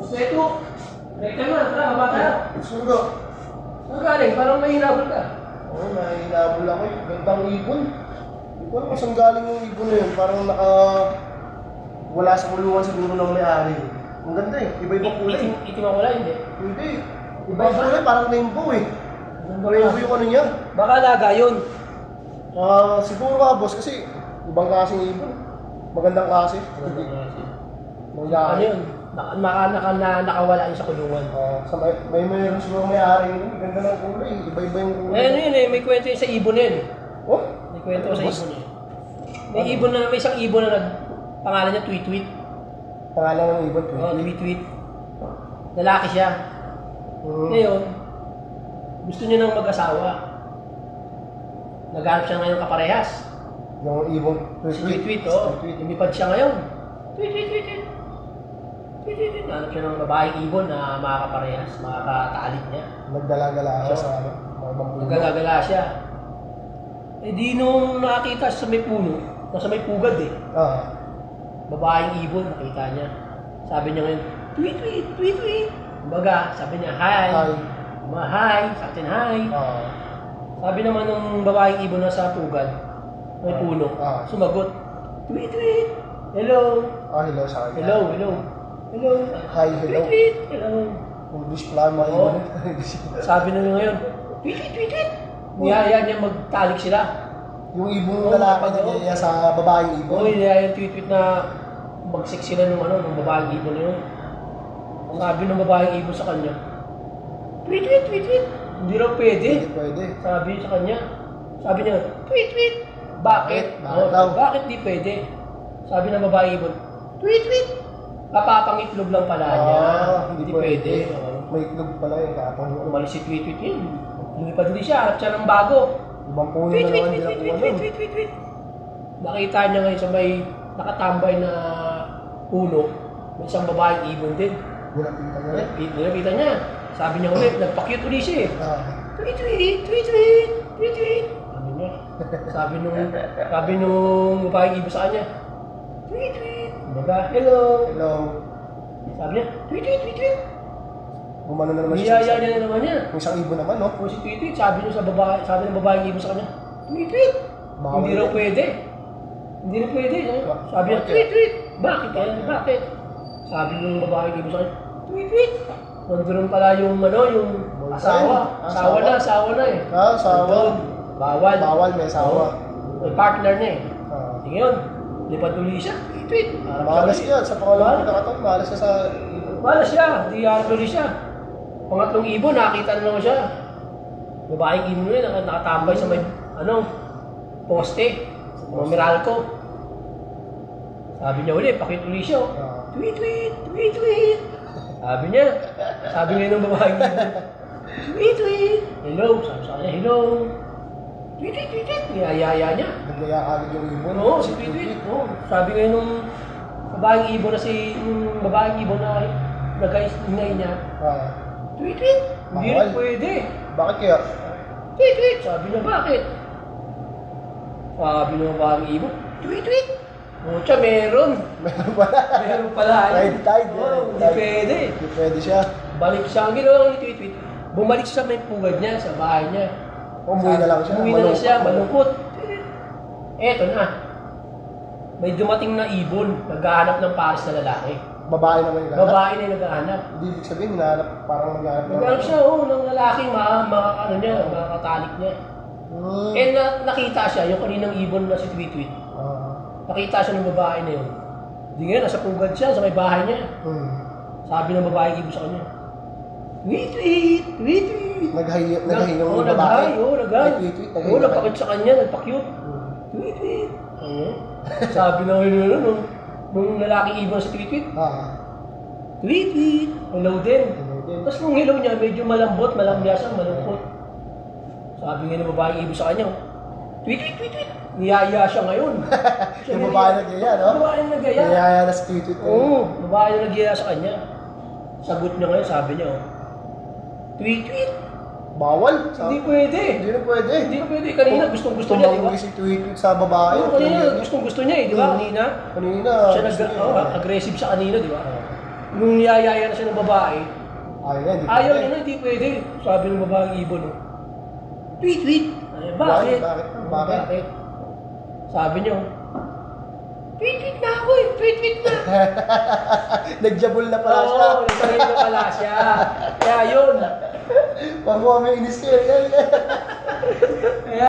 Seto. Rekta na, tara, baba tayo. Sundo. Saan galing? Parang may hinabol ka. Oo, may hinabol ako eh. Gandang ibon. Hindi ko alam kung saan galing yung ibon na yun. Parang wala sa kulungan siguro ng may-ari. Ang ganda eh. Iba-iba kulay. Itim ang kulay, hindi? Hindi. Iba-iba kulay, parang rainbow eh. Rainbow yung ano niya. Baka laga yun. Siguro ka boss kasi ibang klaseng ibon. Magandang klase. Ano yun? Nakawala yun sa kulungan. Mayroon siguro may-ari yun. Ganda ng kulay. Iba-iba yung kulay. Eh, ano yun eh, may kwento yun sa ibon yun. Oh? May kwento sa ibon yun. May isang ibon na pangalan niya Tweet-Tweet. Pangalan ng ibon? Oo, Tweet-Tweet. Lalaki siya. Ngayon, gusto niya nang mag-asawa. Naghanap siya ngayon kaparehas. Yung ibon? Tweet-Tweet, oo. Lumipad siya ngayon. Tweet-Tweet. Hanap siya ng babaeng ibon na makakaparehas, makakatalik niya. Nagdala-gala siya sa mga ibang puno. Nagdala-gala siya. Eh di nung nakita siya sa may puno, nasa may pugad eh. Babaeng ibon, nakita niya. Sabi niya ngayon, tweet. Kumbaga, sabi niya, hi. Hi, sa atin hi. Sabi naman ng babaeng ibon na sa pugad, may puno, sumagot, tweet. Hello. Hello sa kanya. Hello. Hi, hello. Tweet. Hello. English plan, mga ibon. Sabi na ngayon, tweet. Niyaya niya magtalik sila. Yung ibong lalaki niya sa babaeng ibon. Oo, niyaya yung tweet na bagsik sila ng babaeng ibon na yun. Sabi ng babaeng ibon sa kanya, tweet. Hindi raw pwede. Hindi pwede. Sabi sa kanya, sabi niya, tweet. Bakit? Bakit di pwede? Sabi ng babaeng ibon, tweet. Kapapangitlog lang pala niya. Hindi pwede. May itlog pala yung kapang. Umalis si tweet yun. Lumipad ulit siya, harap siya ng bago. Ibang puno na naman din ako alam. Tweet. Nakita niya ngayon sa may nakatambay na puno, may isang babaeng ibon din. Nilapitan niya. Sabi niya ulit, nagpa-cute ulit siya eh. Tweet. Sabi niya. Sabi nung babaeng ibon sa kanya, tweet. Kumbaga, hello. Sabi niya, tweet. Gumano na naman siya. Niyaya niya na naman niya. Yung isang ibon naman, no? O si tweet, sabi ng babaeng ibon sa kanya, tweet. Hindi raw pwede. Sabi niya, tweet. Bakit? Sabi ng babaeng ibon sa kanya, tweet. Nandun pala yung asawa. Asawa na eh. Asawa. Bawal, may asawa. May partner niya eh. Ngayon, lipad ulit siya, tweet. Malas yan, sa pangalawang pagkakataon, malas siya sa... Malas siya, di harap ulit siya. Pangatlong ibon, nakita na naman siya. Babaeng ibon yun, nakatambay sa may, poste. Mga Meralco. Sabi niya ulit, pakit ulit siya. Tweet. Sabi ngayon ng babaeng ibon, tweet. Hello, sabi sa kanya, hello. Tweet. Niyayaya niya. Naglaya agad yung ibon. Oo, si tweet. Sabi ngayon ng babaeng ibon na nag-ingay niya, tweet. Hindi rin pwede. Bakit kaya? Tweet. Sabi niya, bakit? Sabi ng babaeng ibon, tweet. Mucha, meron. Meron pala. Tide. Hindi pwede. Hindi pwede siya. Balik siya. Ang ginawa ni tweet. Bumalik siya sa may pugad niya, sa bahay niya. Umuwi na lang siya. Malungkot. Eto na. May dumating na ibon, naghahanap ng pares na lalaki. Babae naman yung naghahanap? Babae na yung naghahanap. Hindi ibig sabihin, parang naghahanap. Naghahanap siya, ng lalaking makakatalik niya. Nakita siya, yung kaninang ibon na si Tweet. Nakita siya ng babae na yun. Hindi ngayon, nasa pugad siya, sa may bahay niya. Sabi ng babae ibon sa kanya, Tweet. Naghahinga ng babae? Naghay. Napakit sa kanya, nagpa-cute. Tweet. Sabi na ngayon nung lalaking ibon sa Tweet. Tweet. Hello din. Tapos nung hello niya, medyo malambot, malamyasang, malungkot. Sabi nga ng babaeng ibon sa kanya, Tweet. Niyaya siya ngayon. Yung babae nag-iya, no? Babae nag-iya. Niyaya na si Tweet. Oo, babae na nag-iya sa kanya. Sagot niya ngayon, sabi niya, Tweet. Bawal? Hindi pwede. Hindi na pwede. Hindi na pwede. Kanina gustong-gusto niya, di ba? Tumanggi si Tweet sa babae. Oo, kanina gustong-gusto niya eh, di ba? Kanina. Kanina. Siya aggressive siya kanina, di ba? Nung niyayaya na siya ng babae, Ayaw ayaw niya na, hindi pwede. Sabi ng babaeng ibon, no? Tweet, tweet. Ay, bakit? Bakit? Sabi niya, tweet, tweet na ako eh. Tweet, tweet na. Nagjabol na pala siya. Oo, nagsarin na pala siya. Kaya yun. Pag mo may inis kayo. Kaya